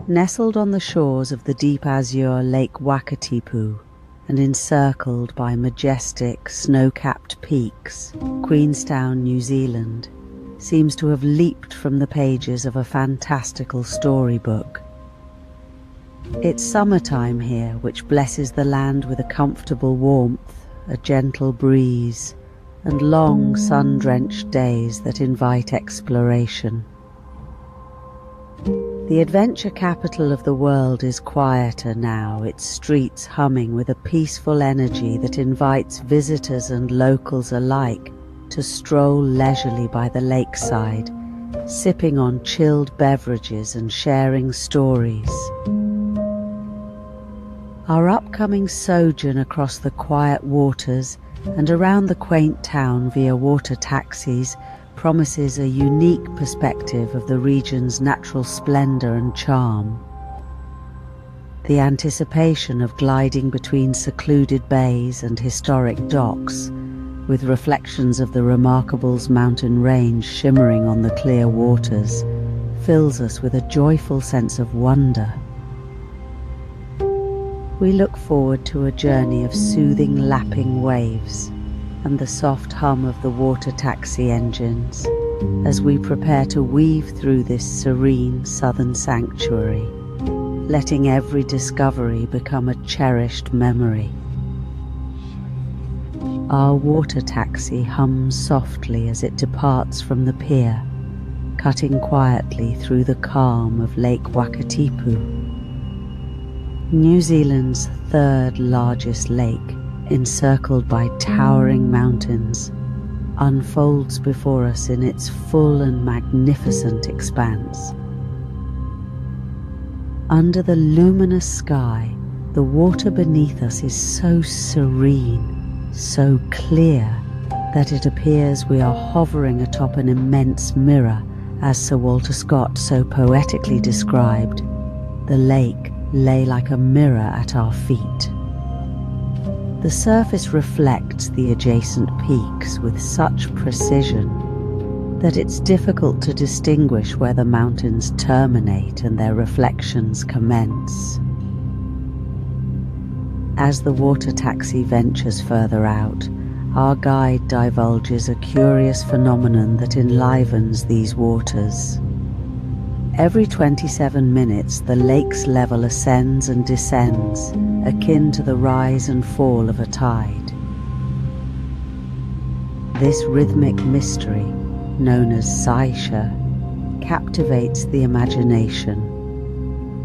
Nestled on the shores of the deep azure Lake Wakatipu and encircled by majestic snow-capped peaks, Queenstown, New Zealand, seems to have leaped from the pages of a fantastical storybook. It's summertime here, which blesses the land with a comfortable warmth, a gentle breeze, and long sun-drenched days that invite exploration. The adventure capital of the world is quieter now, its streets humming with a peaceful energy that invites visitors and locals alike to stroll leisurely by the lakeside, sipping on chilled beverages and sharing stories. Our upcoming sojourn across the quiet waters and around the quaint town via water taxis promises a unique perspective of the region's natural splendor and charm. The anticipation of gliding between secluded bays and historic docks, with reflections of the Remarkable's mountain range shimmering on the clear waters, fills us with a joyful sense of wonder. We look forward to a journey of soothing lapping waves and the soft hum of the water taxi engines as we prepare to weave through this serene southern sanctuary, letting every discovery become a cherished memory. Our water taxi hums softly as it departs from the pier, cutting quietly through the calm of Lake Wakatipu. New Zealand's third largest lake, encircled by towering mountains, unfolds before us in its full and magnificent expanse. Under the luminous sky, the water beneath us is so serene, so clear, that it appears we are hovering atop an immense mirror, as Sir Walter Scott so poetically described. The lake lay like a mirror at our feet. The surface reflects the adjacent peaks with such precision that it's difficult to distinguish where the mountains terminate and their reflections commence. As the water taxi ventures further out, our guide divulges a curious phenomenon that enlivens these waters. Every 27 minutes, the lake's level ascends and descends, akin to the rise and fall of a tide. This rhythmic mystery, known as Saisha, captivates the imagination,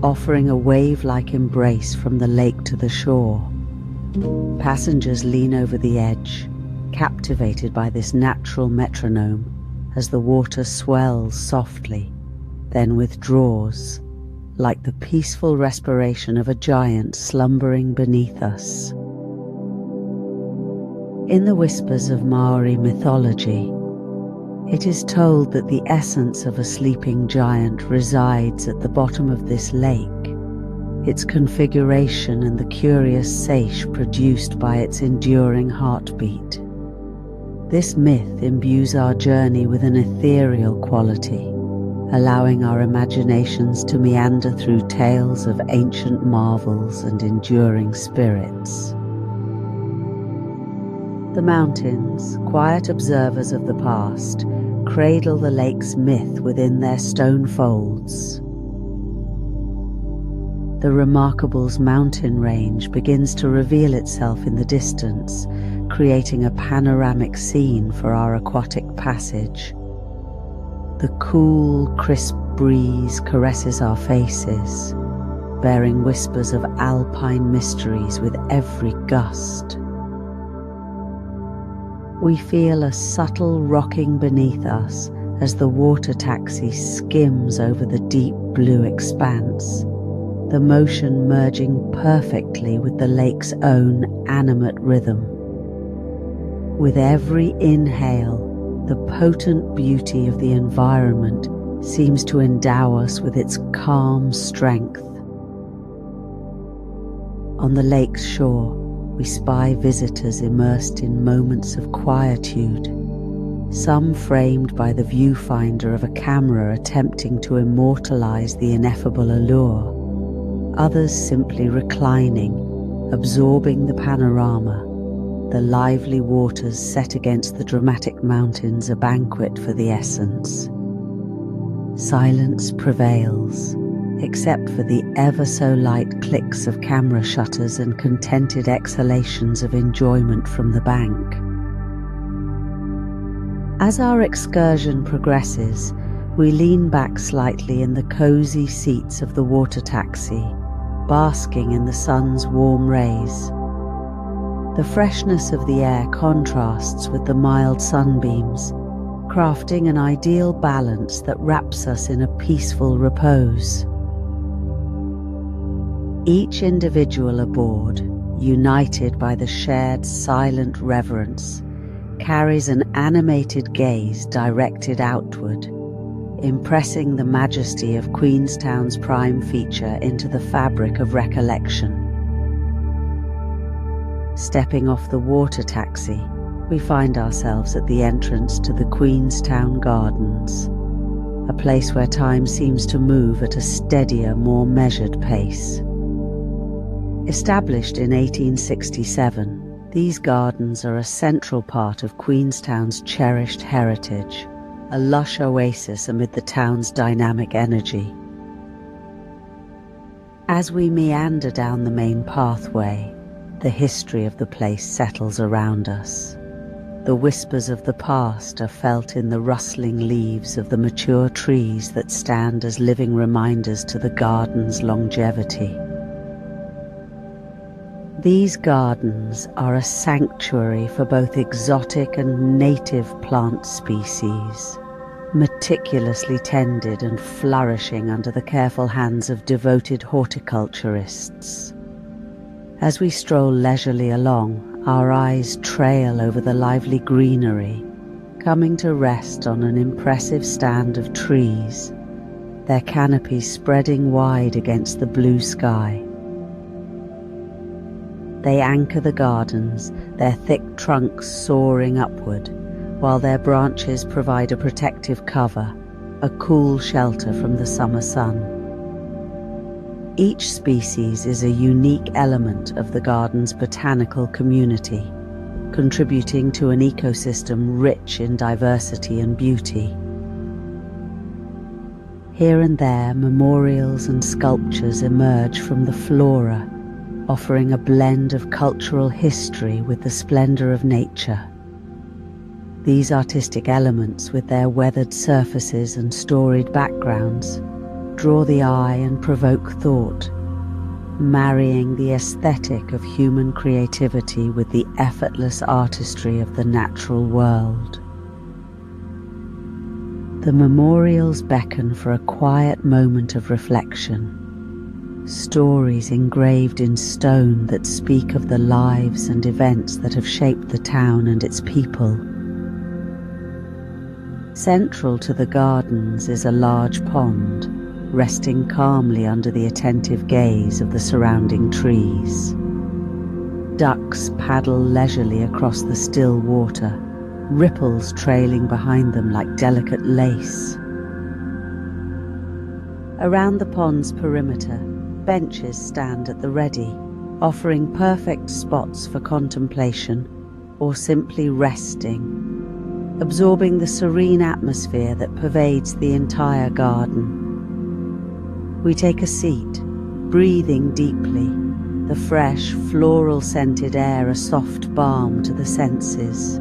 offering a wave-like embrace from the lake to the shore. Passengers lean over the edge, captivated by this natural metronome as the water swells softly, then withdraws, like the peaceful respiration of a giant slumbering beneath us. In the whispers of Maori mythology, it is told that the essence of a sleeping giant resides at the bottom of this lake, its configuration and the curious seish produced by its enduring heartbeat. This myth imbues our journey with an ethereal quality, allowing our imaginations to meander through tales of ancient marvels and enduring spirits. The mountains, quiet observers of the past, cradle the lake's myth within their stone folds. The Remarkable's mountain range begins to reveal itself in the distance, creating a panoramic scene for our aquatic passage. The cool, crisp breeze caresses our faces, bearing whispers of alpine mysteries with every gust. We feel a subtle rocking beneath us as the water taxi skims over the deep blue expanse, the motion merging perfectly with the lake's own animate rhythm. With every inhale, the potent beauty of the environment seems to endow us with its calm strength. On the lake's shore, we spy visitors immersed in moments of quietude, some framed by the viewfinder of a camera attempting to immortalize the ineffable allure, others simply reclining, absorbing the panorama, the lively waters set against the dramatic mountains a banquet for the essence. Silence prevails, except for the ever-so-light clicks of camera shutters and contented exhalations of enjoyment from the bank. As our excursion progresses, we lean back slightly in the cosy seats of the water taxi, basking in the sun's warm rays. The freshness of the air contrasts with the mild sunbeams, crafting an ideal balance that wraps us in a peaceful repose. Each individual aboard, united by the shared silent reverence, carries an animated gaze directed outward, impressing the majesty of Queenstown's prime feature into the fabric of recollection. Stepping off the water taxi, we find ourselves at the entrance to the Queenstown Gardens, a place where time seems to move at a steadier, more measured pace. Established in 1867, these gardens are a central part of Queenstown's cherished heritage, a lush oasis amid the town's dynamic energy. As we meander down the main pathway, the history of the place settles around us. The whispers of the past are felt in the rustling leaves of the mature trees that stand as living reminders to the garden's longevity. These gardens are a sanctuary for both exotic and native plant species, meticulously tended and flourishing under the careful hands of devoted horticulturists. As we stroll leisurely along, our eyes trail over the lively greenery, coming to rest on an impressive stand of trees, their canopies spreading wide against the blue sky. They anchor the gardens, their thick trunks soaring upward, while their branches provide a protective cover, a cool shelter from the summer sun. Each species is a unique element of the garden's botanical community, contributing to an ecosystem rich in diversity and beauty. Here and there, memorials and sculptures emerge from the flora, offering a blend of cultural history with the splendor of nature. These artistic elements, with their weathered surfaces and storied backgrounds, draw the eye and provoke thought, marrying the aesthetic of human creativity with the effortless artistry of the natural world. The memorials beckon for a quiet moment of reflection, stories engraved in stone that speak of the lives and events that have shaped the town and its people. Central to the gardens is a large pond, resting calmly under the attentive gaze of the surrounding trees. Ducks paddle leisurely across the still water, ripples trailing behind them like delicate lace. Around the pond's perimeter, benches stand at the ready, offering perfect spots for contemplation or simply resting, absorbing the serene atmosphere that pervades the entire garden. We take a seat, breathing deeply, the fresh, floral-scented air a soft balm to the senses.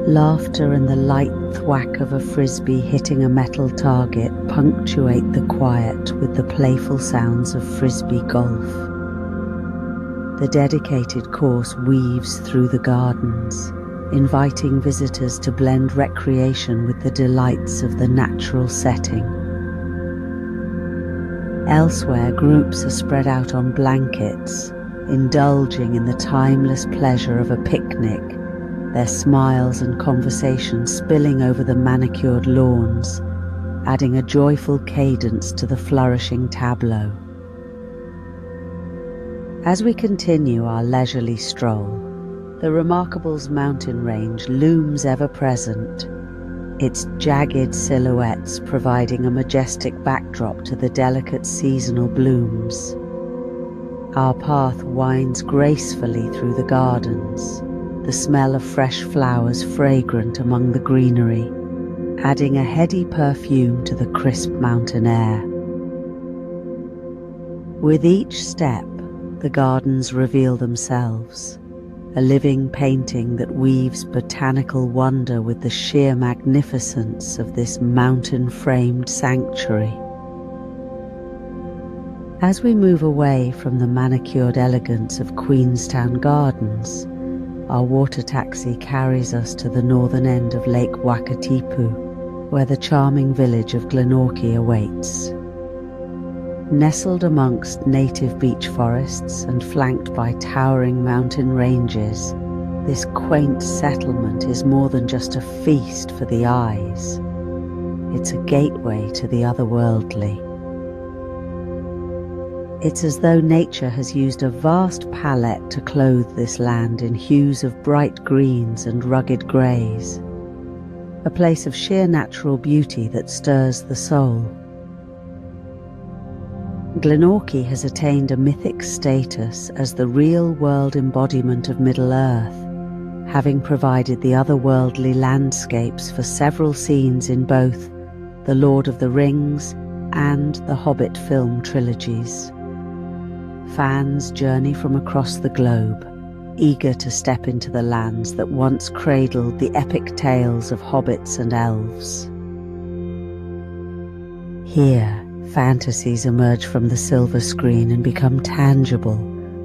Laughter and the light thwack of a frisbee hitting a metal target punctuate the quiet with the playful sounds of frisbee golf. The dedicated course weaves through the gardens, inviting visitors to blend recreation with the delights of the natural setting. Elsewhere, groups are spread out on blankets, indulging in the timeless pleasure of a picnic, their smiles and conversation spilling over the manicured lawns, adding a joyful cadence to the flourishing tableau. As we continue our leisurely stroll, the Remarkables mountain range looms ever present, its jagged silhouettes providing a majestic backdrop to the delicate seasonal blooms. Our path winds gracefully through the gardens, the smell of fresh flowers fragrant among the greenery, adding a heady perfume to the crisp mountain air. With each step, the gardens reveal themselves, a living painting that weaves botanical wonder with the sheer magnificence of this mountain-framed sanctuary. As we move away from the manicured elegance of Queenstown Gardens, our water taxi carries us to the northern end of Lake Wakatipu, where the charming village of Glenorchy awaits. Nestled amongst native beech forests and flanked by towering mountain ranges, this quaint settlement is more than just a feast for the eyes. It's a gateway to the otherworldly. It's as though nature has used a vast palette to clothe this land in hues of bright greens and rugged greys, a place of sheer natural beauty that stirs the soul. Glenorchy has attained a mythic status as the real-world embodiment of Middle-earth, having provided the otherworldly landscapes for several scenes in both The Lord of the Rings and the Hobbit film trilogies. Fans journey from across the globe, eager to step into the lands that once cradled the epic tales of hobbits and elves. Here, fantasies emerge from the silver screen and become tangible,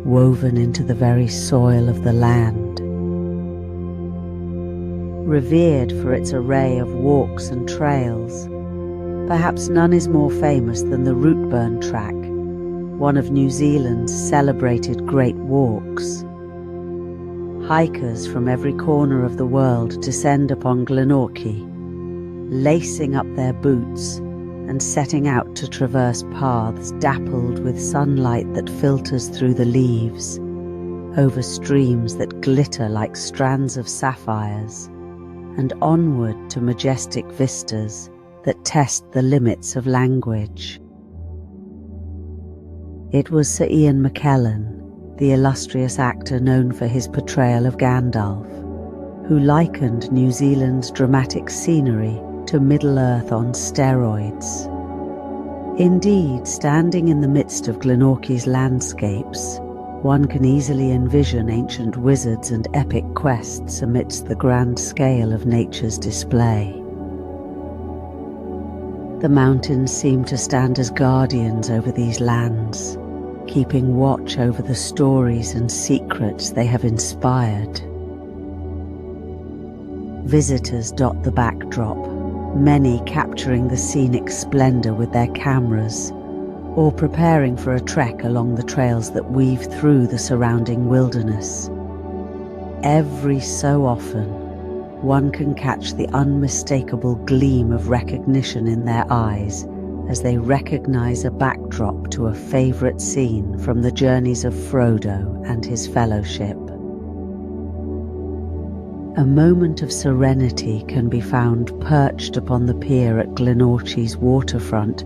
woven into the very soil of the land. Revered for its array of walks and trails, perhaps none is more famous than the Rootburn Track, one of New Zealand's celebrated great walks. Hikers from every corner of the world descend upon Glenorchy, lacing up their boots and setting out to traverse paths dappled with sunlight that filters through the leaves, over streams that glitter like strands of sapphires, and onward to majestic vistas that test the limits of language. It was Sir Ian McKellen, the illustrious actor known for his portrayal of Gandalf, who likened New Zealand's dramatic scenery to Middle-earth on steroids. Indeed, standing in the midst of Glenorchy's landscapes, one can easily envision ancient wizards and epic quests amidst the grand scale of nature's display. The mountains seem to stand as guardians over these lands, keeping watch over the stories and secrets they have inspired. Visitors dot the backdrop, many capturing the scenic splendor with their cameras, or preparing for a trek along the trails that weave through the surrounding wilderness. Every so often, one can catch the unmistakable gleam of recognition in their eyes as they recognize a backdrop to a favorite scene from the journeys of Frodo and his fellowship. A moment of serenity can be found perched upon the pier at Glenorchy's waterfront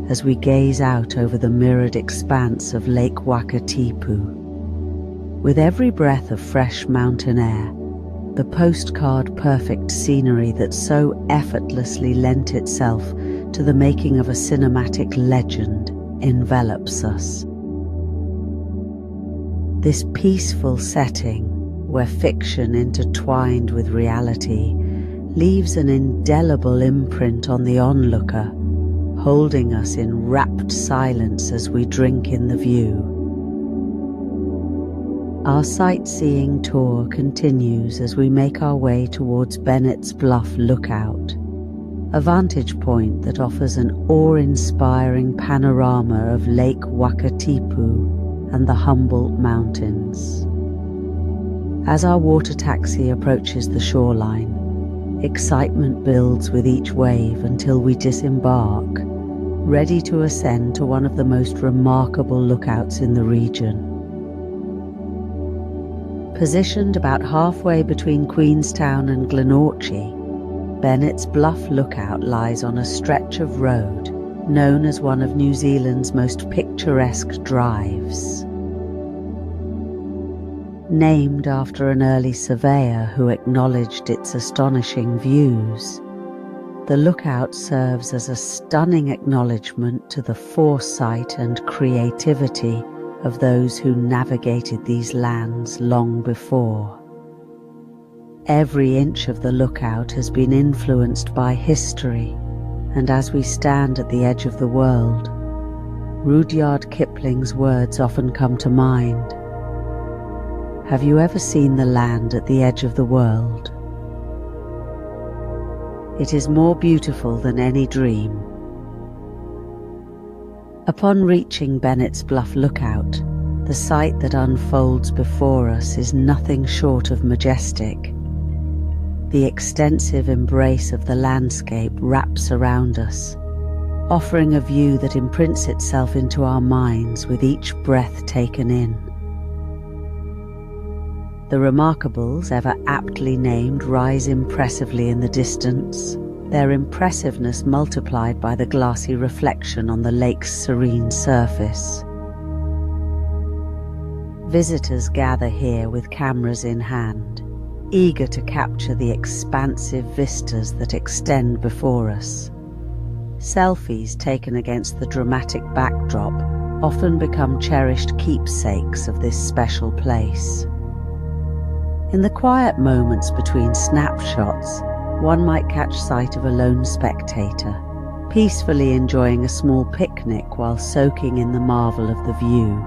as we gaze out over the mirrored expanse of Lake Wakatipu. With every breath of fresh mountain air, the postcard-perfect scenery that so effortlessly lent itself to the making of a cinematic legend envelops us. This peaceful setting, where fiction intertwined with reality, leaves an indelible imprint on the onlooker, holding us in rapt silence as we drink in the view. Our sightseeing tour continues as we make our way towards Bennett's Bluff lookout, a vantage point that offers an awe-inspiring panorama of Lake Wakatipu and the Humboldt Mountains. As our water taxi approaches the shoreline, excitement builds with each wave until we disembark, ready to ascend to one of the most remarkable lookouts in the region. Positioned about halfway between Queenstown and Glenorchy, Bennett's Bluff Lookout lies on a stretch of road known as one of New Zealand's most picturesque drives. Named after an early surveyor who acknowledged its astonishing views, the lookout serves as a stunning acknowledgement to the foresight and creativity of those who navigated these lands long before. Every inch of the lookout has been influenced by history, and as we stand at the edge of the world, Rudyard Kipling's words often come to mind. Have you ever seen the land at the edge of the world? It is more beautiful than any dream. Upon reaching Bennett's Bluff Lookout, the sight that unfolds before us is nothing short of majestic. The extensive embrace of the landscape wraps around us, offering a view that imprints itself into our minds with each breath taken in. The Remarkables, ever aptly named, rise impressively in the distance, their impressiveness multiplied by the glassy reflection on the lake's serene surface. Visitors gather here with cameras in hand, eager to capture the expansive vistas that extend before us. Selfies taken against the dramatic backdrop often become cherished keepsakes of this special place. In the quiet moments between snapshots, one might catch sight of a lone spectator, peacefully enjoying a small picnic while soaking in the marvel of the view.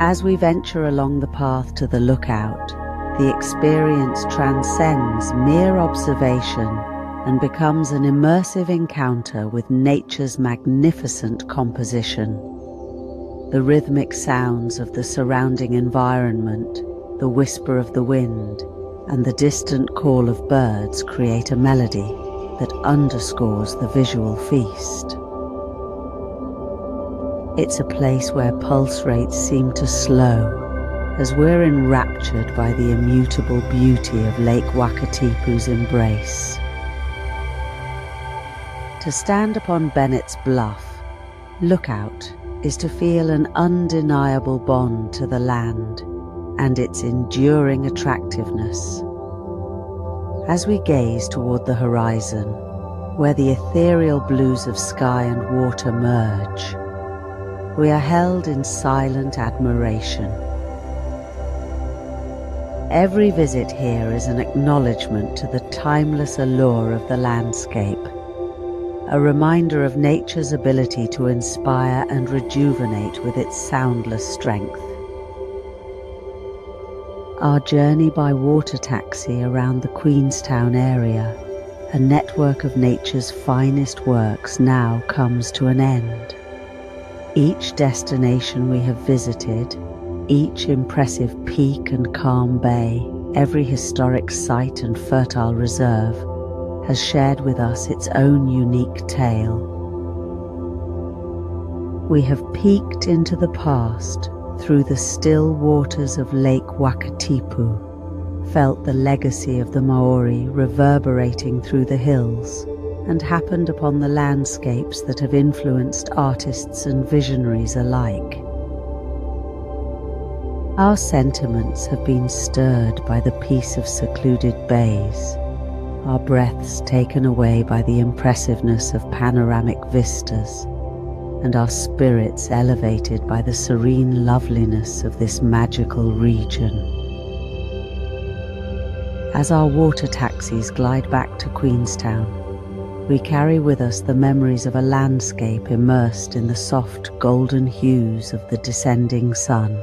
As we venture along the path to the lookout, the experience transcends mere observation and becomes an immersive encounter with nature's magnificent composition. The rhythmic sounds of the surrounding environment, the whisper of the wind, and the distant call of birds create a melody that underscores the visual feast. It's a place where pulse rates seem to slow as we're enraptured by the immutable beauty of Lake Wakatipu's embrace. To stand upon Bennett's Bluff Lookout is to feel an undeniable bond to the land and its enduring attractiveness. As we gaze toward the horizon, where the ethereal blues of sky and water merge, we are held in silent admiration. Every visit here is an acknowledgement to the timeless allure of the landscape, a reminder of nature's ability to inspire and rejuvenate with its soundless strength. Our journey by water taxi around the Queenstown area, a network of nature's finest works, now comes to an end. Each destination we have visited, each impressive peak and calm bay, every historic site and fertile reserve, has shared with us its own unique tale. We have peeked into the past through the still waters of Lake Wakatipu, felt the legacy of the Maori reverberating through the hills, and happened upon the landscapes that have influenced artists and visionaries alike. Our sentiments have been stirred by the peace of secluded bays, our breaths taken away by the impressiveness of panoramic vistas, and our spirits elevated by the serene loveliness of this magical region. As our water taxis glide back to Queenstown, we carry with us the memories of a landscape immersed in the soft golden hues of the descending sun,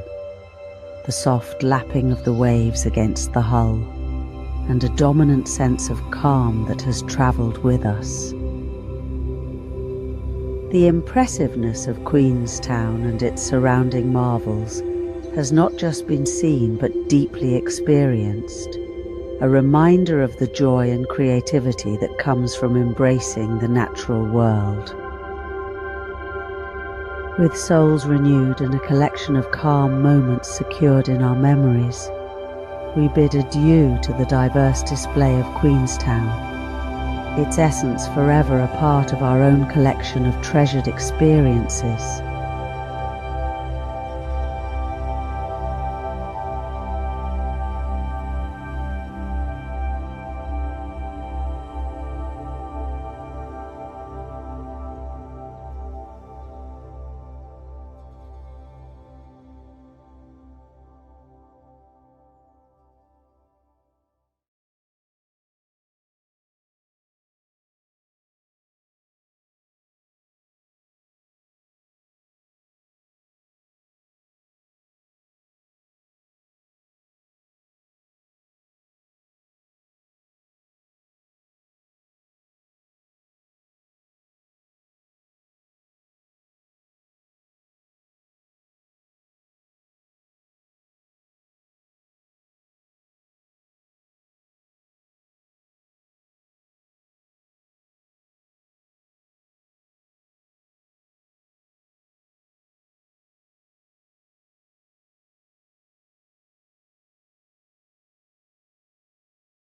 the soft lapping of the waves against the hull, and a dominant sense of calm that has travelled with us. The impressiveness of Queenstown and its surrounding marvels has not just been seen but deeply experienced, a reminder of the joy and creativity that comes from embracing the natural world. With souls renewed and a collection of calm moments secured in our memories, we bid adieu to the diverse display of Queenstown, its essence forever a part of our own collection of treasured experiences.